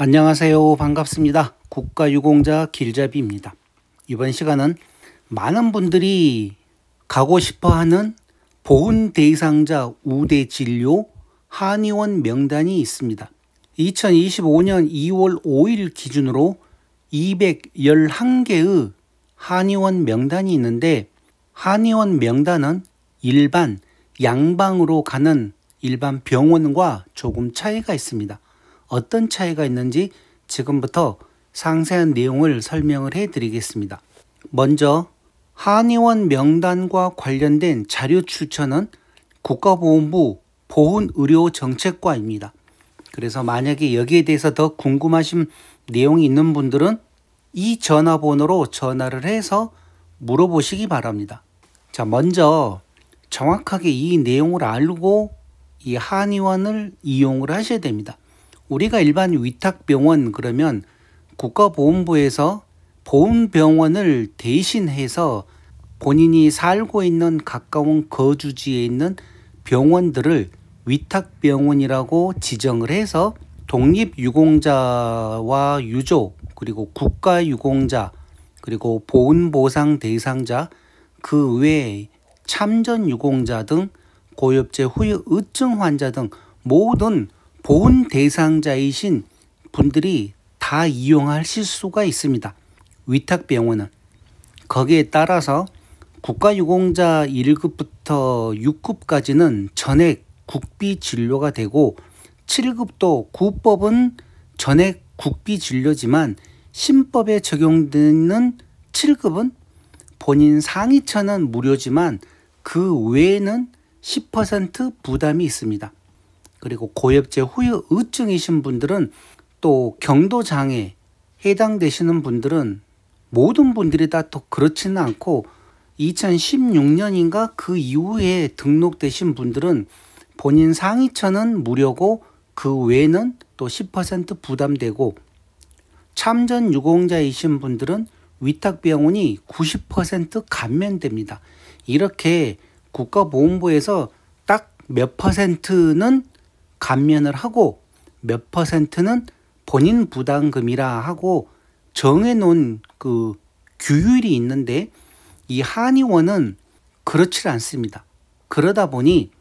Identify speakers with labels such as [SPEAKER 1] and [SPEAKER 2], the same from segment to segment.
[SPEAKER 1] 안녕하세요. 반갑습니다. 국가유공자 길잡이입니다. 이번 시간은 많은 분들이 가고 싶어하는 보훈 대상자 우대 진료 한의원 명단이 있습니다. 2025년 2월 5일 기준으로 211개의 한의원 명단이 있는데, 한의원 명단은 일반 양방으로 가는 일반 병원과 조금 차이가 있습니다. 어떤 차이가 있는지 지금부터 상세한 내용을 설명을 해드리겠습니다. 먼저 한의원 명단과 관련된 자료 출처는 국가보건부 보훈의료정책과입니다. 그래서 만약에 여기에 대해서 더 궁금하신 내용이 있는 분들은 이 전화번호로 전화를 해서 물어보시기 바랍니다. 자, 먼저 정확하게 이 내용을 알고 이 한의원을 이용을 하셔야 됩니다. 우리가 일반 위탁병원 그러면 국가보건부에서 보훈병원을 대신해서 본인이 살고 있는 가까운 거주지에 있는 병원들을 위탁병원이라고 지정을 해서 독립유공자와 유족, 그리고 국가유공자, 그리고 보훈보상 대상자, 그 외에 참전유공자 등 고엽제 후유 의증 환자 등 모든 보훈 대상자이신 분들이 다 이용하실 수가 있습니다. 위탁병원은. 거기에 따라서 국가유공자 1급부터 6급까지는 전액 국비 진료가 되고, 7급도 구법은 전액 국비 진료지만 신법에 적용되는 7급은 본인 상위처는 무료지만 그 외에는 10% 부담이 있습니다. 그리고 고엽제 후유 의증이신 분들은, 또 경도장애 해당되시는 분들은, 모든 분들이 다 또 그렇지는 않고 2016년인가 그 이후에 등록되신 분들은 본인 상위처는 무료고 그 외에는 또 10% 부담되고, 참전 유공자이신 분들은 위탁병원이 90% 감면됩니다. 이렇게 국가보건부에서 딱 몇 퍼센트는 감면을 하고 몇 퍼센트는 본인 부담금이라 하고 정해놓은 그 규율이 있는데, 이 한의원은 그렇지 않습니다. 그러다 보니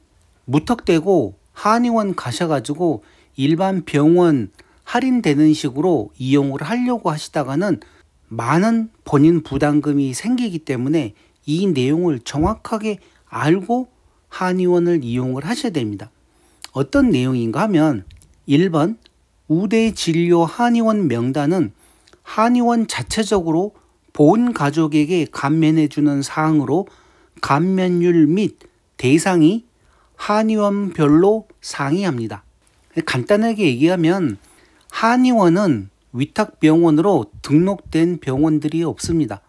[SPEAKER 1] 무턱대고 한의원 가셔가지고 일반 병원 할인되는 식으로 이용을 하려고 하시다가는 많은 본인 부담금이 생기기 때문에 이 내용을 정확하게 알고 한의원을 이용을 하셔야 됩니다. 어떤 내용인가 하면, 1번 우대 진료 한의원 명단은 한의원 자체적으로 보훈 가족에게 감면해주는 사항으로 감면율 및 대상이 한의원별로 상이합니다. 간단하게 얘기하면 한의원은 위탁병원으로 등록된 병원들이 없습니다.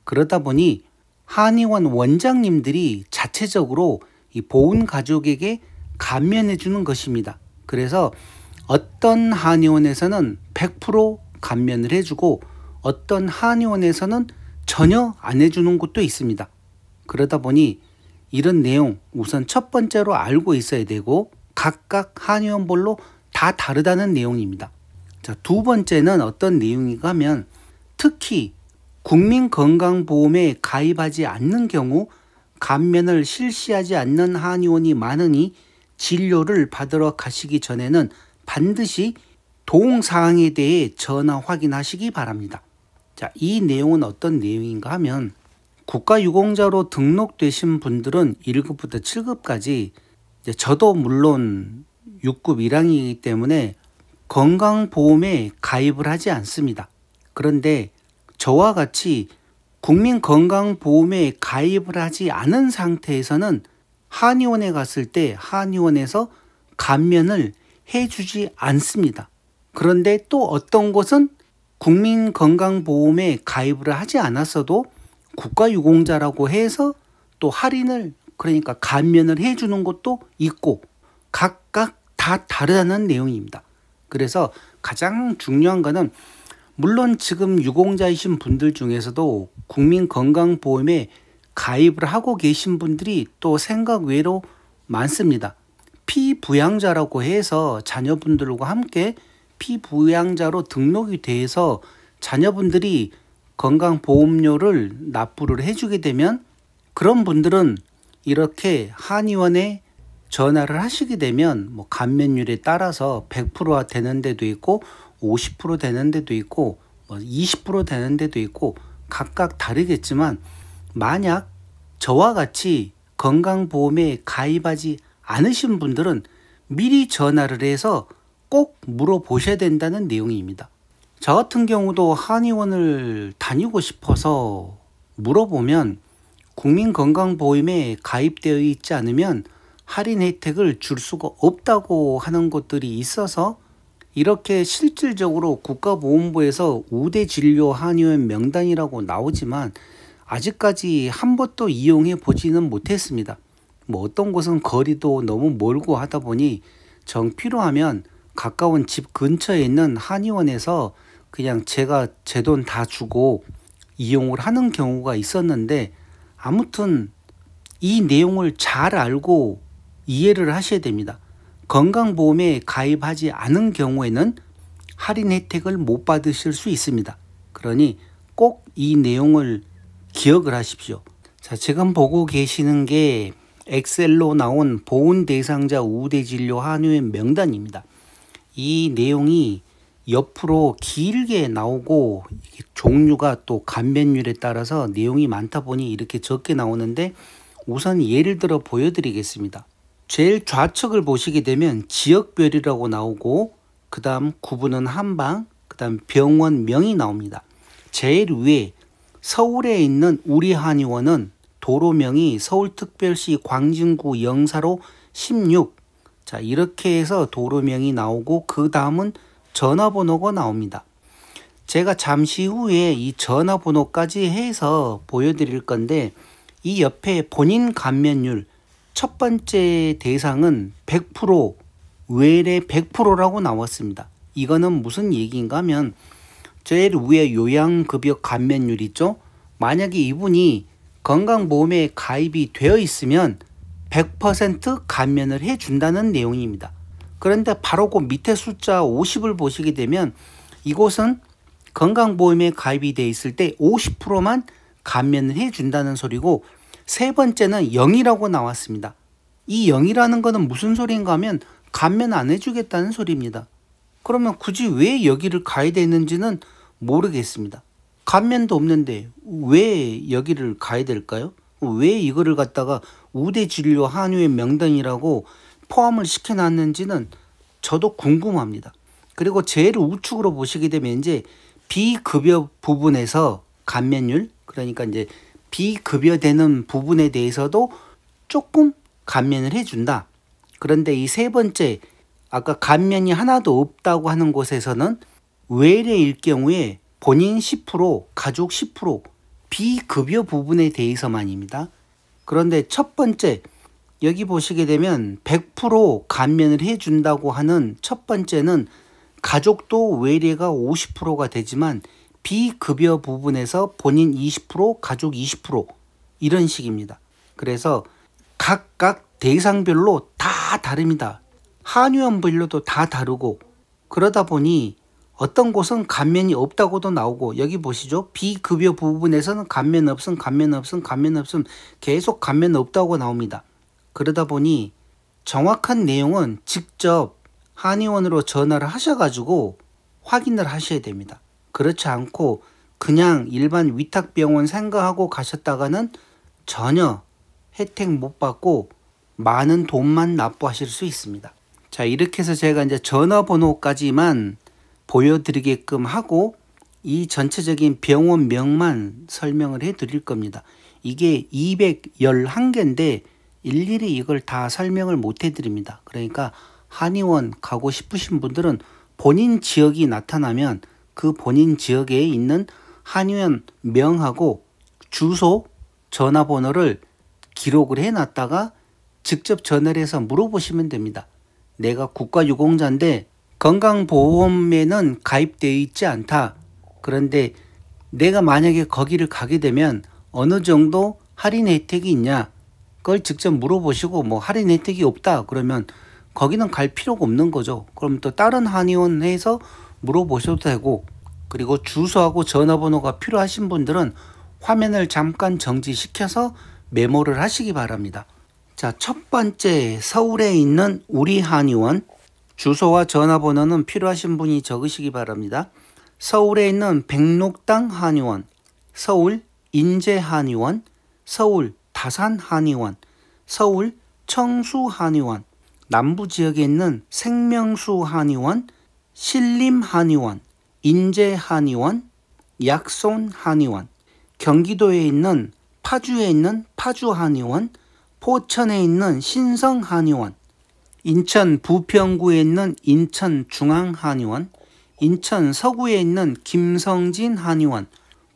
[SPEAKER 1] 그러다 보니 한의원 원장님들이 자체적으로 이 보훈 가족에게 감면해 주는 것입니다. 그래서 어떤 한의원에서는 100% 감면을 해주고 어떤 한의원에서는 전혀 안 해주는 곳도 있습니다. 그러다 보니 이런 내용 우선 첫 번째로 알고 있어야 되고, 각각 한의원별로 다 다르다는 내용입니다. 자, 두 번째는 어떤 내용인가 하면, 특히 국민건강보험에 가입하지 않는 경우 감면을 실시하지 않는 한의원이 많으니 진료를 받으러 가시기 전에는 반드시 동사항에 대해 전화 확인하시기 바랍니다. 자, 이 내용은 어떤 내용인가 하면, 국가유공자로 등록되신 분들은 1급부터 7급까지, 저도 물론 6급 1항이기 때문에 건강보험에 가입을 하지 않습니다. 그런데 저와 같이 국민건강보험에 가입을 하지 않은 상태에서는 한의원에 갔을 때 한의원에서 감면을 해주지 않습니다. 그런데 또 어떤 곳은 국민건강보험에 가입을 하지 않았어도 국가유공자라고 해서 또 할인을, 그러니까 감면을 해주는 곳도 있고, 각각 다 다르다는 내용입니다. 그래서 가장 중요한 거는, 물론 지금 유공자이신 분들 중에서도 국민건강보험에 가입을 하고 계신 분들이 또 생각 외로 많습니다. 피부양자라고 해서 자녀분들과 함께 피부양자로 등록이 돼서 자녀분들이 건강보험료를 납부를 해주게 되면 그런 분들은 이렇게 한의원에 전화를 하시게 되면 뭐 감면율에 따라서 100%가 되는 데도 있고 50% 되는 데도 있고 20% 되는 데도 있고 각각 다르겠지만, 만약 저와 같이 건강보험에 가입하지 않으신 분들은 미리 전화를 해서 꼭 물어보셔야 된다는 내용입니다. 저 같은 경우도 한의원을 다니고 싶어서 물어보면 국민건강보험에 가입되어 있지 않으면 할인 혜택을 줄 수가 없다고 하는 곳들이 있어서 이렇게 실질적으로 국가보험부에서 우대 진료 한의원 명단이라고 나오지만 아직까지 한 번도 이용해 보지는 못했습니다. 뭐 어떤 곳은 거리도 너무 멀고 하다 보니 정 필요하면 가까운 집 근처에 있는 한의원에서 그냥 제가 제 돈 다 주고 이용을 하는 경우가 있었는데, 아무튼 이 내용을 잘 알고 이해를 하셔야 됩니다. 건강보험에 가입하지 않은 경우에는 할인 혜택을 못 받으실 수 있습니다. 그러니 꼭 이 내용을 기억을 하십시오. 자, 지금 보고 계시는 게 엑셀로 나온 보훈 대상자 우대 진료 한의원 명단입니다. 이 내용이 옆으로 길게 나오고 종류가 또 감면율에 따라서 내용이 많다 보니 이렇게 적게 나오는데, 우선 예를 들어 보여드리겠습니다. 제일 좌측을 보시게 되면 지역별이라고 나오고, 그 다음 구분은 한방, 그 다음 병원명이 나옵니다. 제일 위에 서울에 있는 우리 한의원은 도로명이 서울특별시 광진구 영사로 16. 자, 이렇게 해서 도로명이 나오고 그 다음은 전화번호가 나옵니다. 제가 잠시 후에 이 전화번호까지 해서 보여드릴 건데, 이 옆에 본인 감면율 첫 번째 대상은 100%, 외래 100%라고 나왔습니다. 이거는 무슨 얘기인가 하면 제일 위에 요양급여 감면율 있죠? 만약에 이분이 건강보험에 가입이 되어 있으면 100% 감면을 해준다는 내용입니다. 그런데 바로 그 밑에 숫자 50을 보시게 되면 이곳은 건강보험에 가입이 되어 있을 때 50%만 감면을 해준다는 소리고, 세 번째는 0이라고 나왔습니다. 이 0이라는 것은 무슨 소리인가 하면 감면 안 해주겠다는 소리입니다. 그러면 굳이 왜 여기를 가야 되는지는 모르겠습니다. 감면도 없는데 왜 여기를 가야 될까요? 왜 이거를 갖다가 우대 진료 한의원 명단이라고 포함을 시켜놨는지는 저도 궁금합니다. 그리고 제일 우측으로 보시게 되면 이제 비급여 부분에서 감면율, 그러니까 이제 비급여되는 부분에 대해서도 조금 감면을 해준다. 그런데 이 세 번째, 아까 감면이 하나도 없다고 하는 곳에서는 외래일 경우에 본인 10%, 가족 10%, 비급여 부분에 대해서만입니다. 그런데 첫 번째, 여기 보시게 되면 100% 감면을 해준다고 하는 첫 번째는 가족도 외래가 50%가 되지만 비급여 부분에서 본인 20%, 가족 20% 이런 식입니다. 그래서 각각 대상별로 다 다릅니다. 한의원별로도 다 다르고, 그러다 보니 어떤 곳은 감면이 없다고도 나오고, 여기 보시죠. 비급여 부분에서는 감면 없음, 감면 없음, 감면 없음, 계속 감면 없다고 나옵니다. 그러다 보니 정확한 내용은 직접 한의원으로 전화를 하셔가지고 확인을 하셔야 됩니다. 그렇지 않고 그냥 일반 위탁병원 생각하고 가셨다가는 전혀 혜택 못 받고 많은 돈만 납부하실 수 있습니다. 자, 이렇게 해서 제가 이제 전화번호까지만 보여드리게끔 하고 이 전체적인 병원명만 설명을 해 드릴 겁니다. 이게 211개인데 일일이 이걸 다 설명을 못 해드립니다. 그러니까 한의원 가고 싶으신 분들은 본인 지역이 나타나면 그 본인 지역에 있는 한의원 명하고 주소, 전화번호를 기록을 해놨다가 직접 전화를 해서 물어보시면 됩니다. 내가 국가유공자인데 건강보험에는 가입되어 있지 않다. 그런데 내가 만약에 거기를 가게 되면 어느 정도 할인 혜택이 있냐? 그걸 직접 물어보시고 뭐 할인 혜택이 없다. 그러면 거기는 갈 필요가 없는 거죠. 그럼 또 다른 한의원에서 물어보셔도 되고, 그리고 주소하고 전화번호가 필요하신 분들은 화면을 잠깐 정지시켜서 메모를 하시기 바랍니다. 자, 첫 번째, 서울에 있는 우리 한의원. 주소와 전화번호는 필요하신 분이 적으시기 바랍니다. 서울에 있는 백록당 한의원, 서울 인제 한의원, 서울 다산 한의원, 서울 청수 한의원, 남부 지역에 있는 생명수 한의원, 신림 한의원, 인제 한의원, 약손 한의원, 경기도에 있는 파주에 있는 파주 한의원, 포천에 있는 신성 한의원, 인천 부평구에 있는 인천 중앙 한의원, 인천 서구에 있는 김성진 한의원,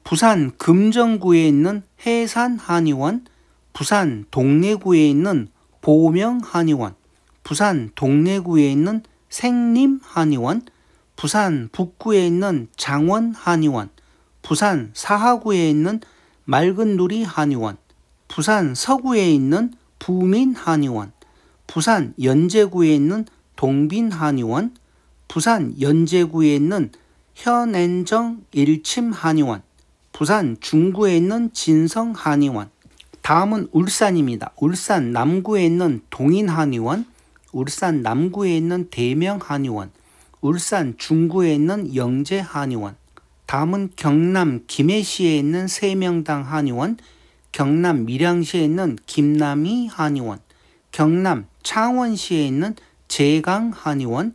[SPEAKER 1] 부산 금정구에 있는 해산 한의원, 부산 동래구에 있는 보명 한의원, 부산 동래구에 있는 생림 한의원, 부산 북구에 있는 장원 한의원, 부산 사하구에 있는 맑은누리 한의원, 부산 서구에 있는 부민 한의원, 부산 연제구에 있는 동빈 한의원, 부산 연제구에 있는 현앤정 일침 한의원, 부산 중구에 있는 진성 한의원. 다음은 울산입니다. 울산 남구에 있는 동인 한의원, 울산 남구에 있는 대명 한의원, 울산 중구에 있는 영제 한의원. 다음은 경남 김해시에 있는 세명당 한의원, 경남 밀양시에 있는 김남희 한의원, 경남 창원시에 있는 제강 한의원,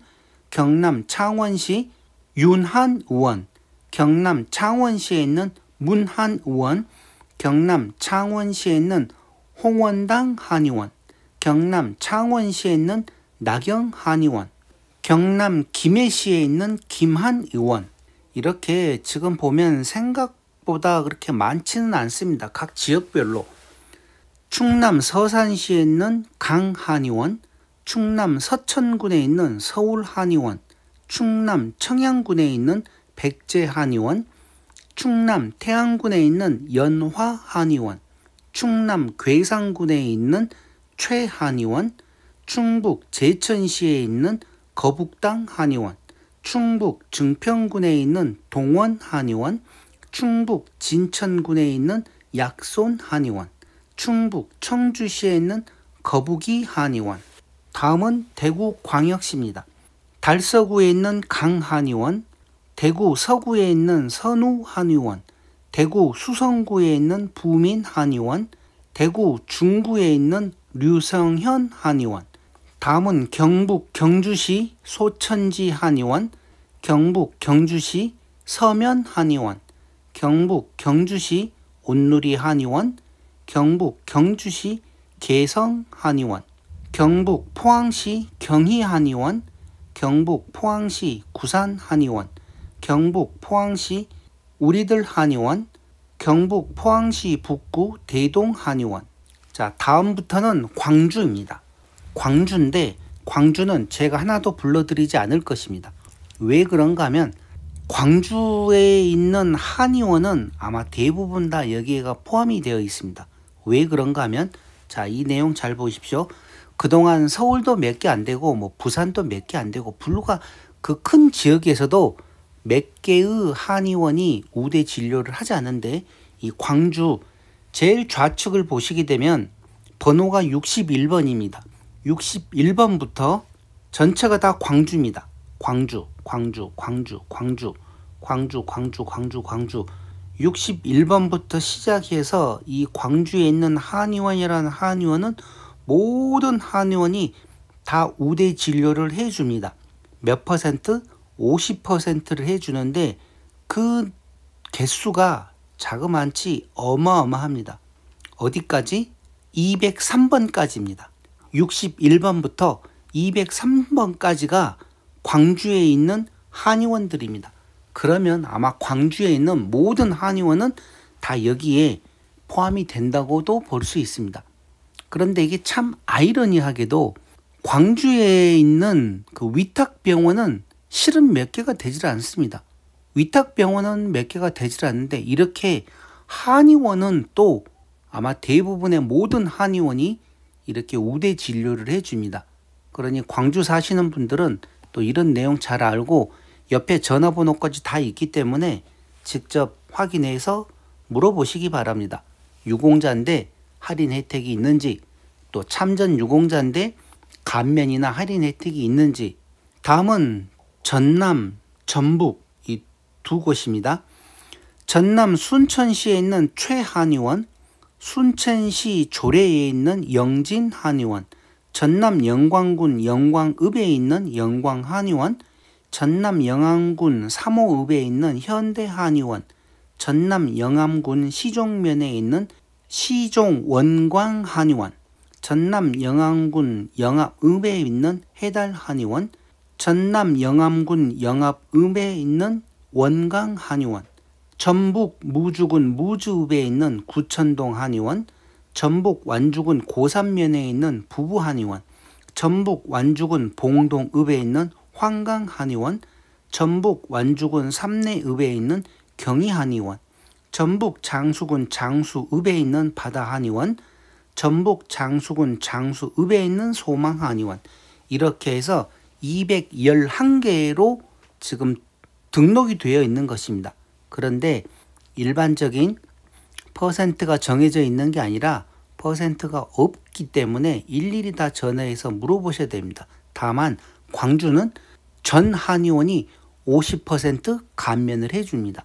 [SPEAKER 1] 경남 창원시 윤한의원, 경남 창원시에 있는 문한의원, 경남 창원시에 있는 홍원당 한의원, 경남 창원시에 있는 나경 한의원, 경남 김해시에 있는 김한의원. 이렇게 지금 보면 생각보다 그렇게 많지는 않습니다. 각 지역별로. 충남 서산시에 있는 강한의원, 충남 서천군에 있는 서울한의원, 충남 청양군에 있는 백제한의원, 충남 태안군에 있는 연화한의원, 충남 괴산군에 있는 최한의원, 충북 제천시에 있는 거북당 한의원, 충북 증평군에 있는 동원한의원, 충북 진천군에 있는 약손 한의원, 충북 청주시에 있는 거북이 한의원. 다음은 대구 광역시입니다. 달서구에 있는 강한의원, 대구 서구에 있는 선우 한의원, 대구 수성구에 있는 부민 한의원, 대구 중구에 있는 류성현 한의원. 다음은 경북 경주시 소천지 한의원, 경북 경주시 서면 한의원, 경북 경주시 온누리 한의원, 경북 경주시 개성 한의원, 경북 포항시 경희 한의원, 경북 포항시 구산 한의원, 경북 포항시 우리들 한의원, 경북 포항시 북구 대동 한의원. 자, 다음부터는 광주입니다. 광주인데 광주는 제가 하나도 불러드리지 않을 것입니다. 왜 그런가 하면 광주에 있는 한의원은 아마 대부분 다 여기가 포함이 되어 있습니다. 왜 그런가 하면 자, 이 내용 잘 보십시오. 그동안 서울도 몇 개 안 되고 뭐 부산도 몇 개 안 되고 불과 그 큰 지역에서도 몇 개의 한의원이 우대 진료를 하지 않는데 이 광주 제일 좌측을 보시게 되면 번호가 61번입니다. 61번부터 전체가 다 광주입니다. 광주 61번부터 시작해서 이 광주에 있는 한의원이라는 한의원은 모든 한의원이 다 우대 진료를 해줍니다. 몇 퍼센트? 50%를 해주는데 그 개수가 자그만치 어마어마합니다. 어디까지? 203번까지입니다. 61번부터 203번까지가 광주에 있는 한의원들입니다. 그러면 아마 광주에 있는 모든 한의원은 다 여기에 포함이 된다고도 볼 수 있습니다. 그런데 이게 참 아이러니하게도 광주에 있는 그 위탁병원은 실은 몇 개가 되질 않습니다. 위탁병원은 몇 개가 되질 않는데 이렇게 한의원은 또 아마 대부분의 모든 한의원이 이렇게 우대 진료를 해줍니다. 그러니 광주 사시는 분들은 또 이런 내용 잘 알고 옆에 전화번호까지 다 있기 때문에 직접 확인해서 물어보시기 바랍니다. 유공자인데 할인 혜택이 있는지, 또 참전 유공자인데 감면이나 할인 혜택이 있는지. 다음은 전남, 전북 이 두 곳입니다. 전남 순천시에 있는 최한의원, 순천시 조례에 있는 영진한의원, 전남 영광군 영광읍에 있는 영광한의원, 전남 영암군 삼호읍에 있는 현대한의원, 전남 영암군 시종면에 있는 시종원광한의원, 전남 영암군 영암읍에 있는 해달한의원, 전남 영암군 영암읍에 있는 원광한의원, 전북 무주군 무주읍에 있는 구천동 한의원, 전북 완주군 고산면에 있는 부부한의원, 전북 완주군 봉동읍에 있는 황강한의원, 전북 완주군 삼내읍에 있는 경희한의원, 전북 장수군 장수읍에 있는 바다한의원, 전북 장수군 장수읍에 있는 소망한의원. 이렇게 해서 211개로 지금 등록이 되어 있는 것입니다. 그런데 일반적인 퍼센트가 정해져 있는 게 아니라 퍼센트가 없기 때문에 일일이 다 전화해서 물어보셔야 됩니다. 다만 광주는 전 한의원이 50% 감면을 해줍니다.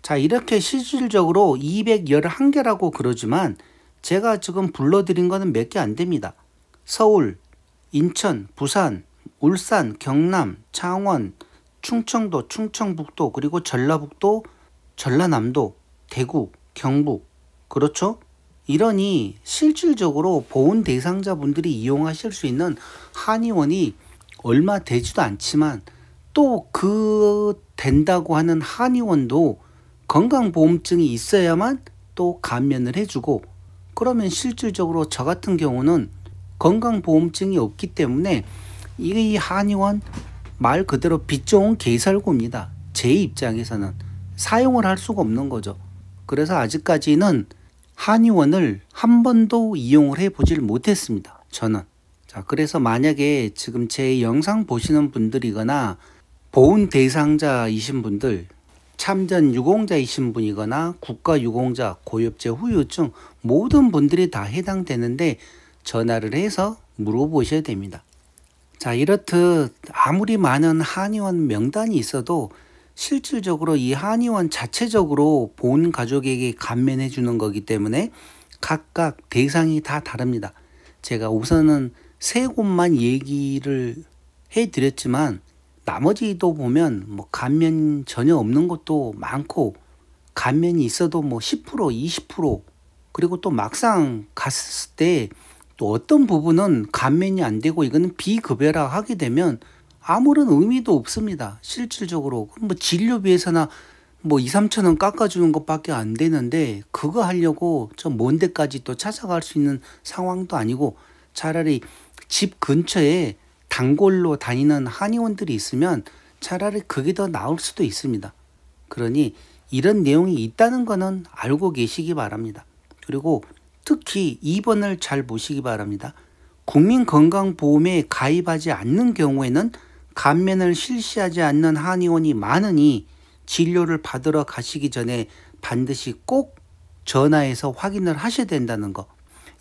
[SPEAKER 1] 자, 이렇게 실질적으로 211개라고 그러지만 제가 지금 불러드린 거는 몇 개 안 됩니다. 서울, 인천, 부산, 울산, 경남, 창원, 충청도, 충청북도, 그리고 전라북도, 전라남도, 대구, 경북. 그렇죠? 이러니 실질적으로 보훈 대상자분들이 이용하실 수 있는 한의원이 얼마 되지도 않지만 또 그 된다고 하는 한의원도 건강보험증이 있어야만 또 감면을 해주고, 그러면 실질적으로 저 같은 경우는 건강보험증이 없기 때문에 이 한의원 말 그대로 빚 좋은 개살구입니다. 제 입장에서는 사용을 할 수가 없는 거죠. 그래서 아직까지는 한의원을 한 번도 이용을 해보질 못했습니다. 저는. 자, 그래서 만약에 지금 제 영상 보시는 분들이거나 보훈 대상자이신 분들, 참전 유공자이신 분이거나 국가 유공자, 고엽제 후유증 모든 분들이 다 해당되는데 전화를 해서 물어보셔야 됩니다. 자, 이렇듯 아무리 많은 한의원 명단이 있어도 실질적으로 이 한의원 자체적으로 본 가족에게 감면해 주는 거기 때문에 각각 대상이 다 다릅니다. 제가 우선은 세 곳만 얘기를 해드렸지만 나머지도 보면 뭐 감면 전혀 없는 것도 많고, 감면이 있어도 뭐 10%, 20%, 그리고 또 막상 갔을 때 또 어떤 부분은 감면이 안 되고 이거는 비급여라 하게 되면 아무런 의미도 없습니다. 실질적으로 뭐 진료비에서나 뭐 2, 3천 원 깎아주는 것밖에 안 되는데 그거 하려고 저 먼 데까지 또 찾아갈 수 있는 상황도 아니고, 차라리 집 근처에 단골로 다니는 한의원들이 있으면 차라리 그게 더 나을 수도 있습니다. 그러니 이런 내용이 있다는 거는 알고 계시기 바랍니다. 그리고 특히 2번을 잘 보시기 바랍니다. 국민건강보험에 가입하지 않는 경우에는 감면을 실시하지 않는 한의원이 많으니 진료를 받으러 가시기 전에 반드시 꼭 전화해서 확인을 하셔야 된다는 거.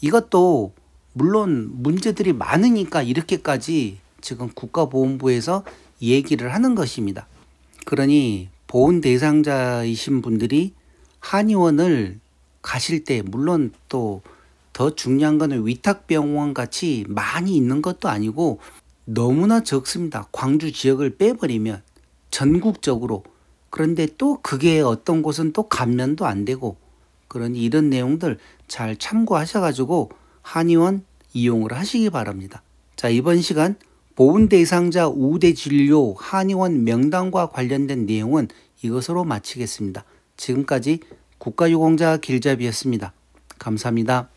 [SPEAKER 1] 이것도 물론 문제들이 많으니까 이렇게까지 지금 국가보훈부에서 얘기를 하는 것입니다. 그러니 보훈 대상자이신 분들이 한의원을 가실 때 물론 또 더 중요한 거는 위탁병원 같이 많이 있는 것도 아니고 너무나 적습니다. 광주 지역을 빼버리면 전국적으로. 그런데 또 그게 어떤 곳은 또 감면도 안 되고, 그러니 이런 내용들 잘 참고하셔가지고 한의원 이용을 하시기 바랍니다. 자, 이번 시간 보훈 대상자 우대 진료 한의원 명단과 관련된 내용은 이것으로 마치겠습니다. 지금까지 국가유공자 길잡이였습니다. 감사합니다.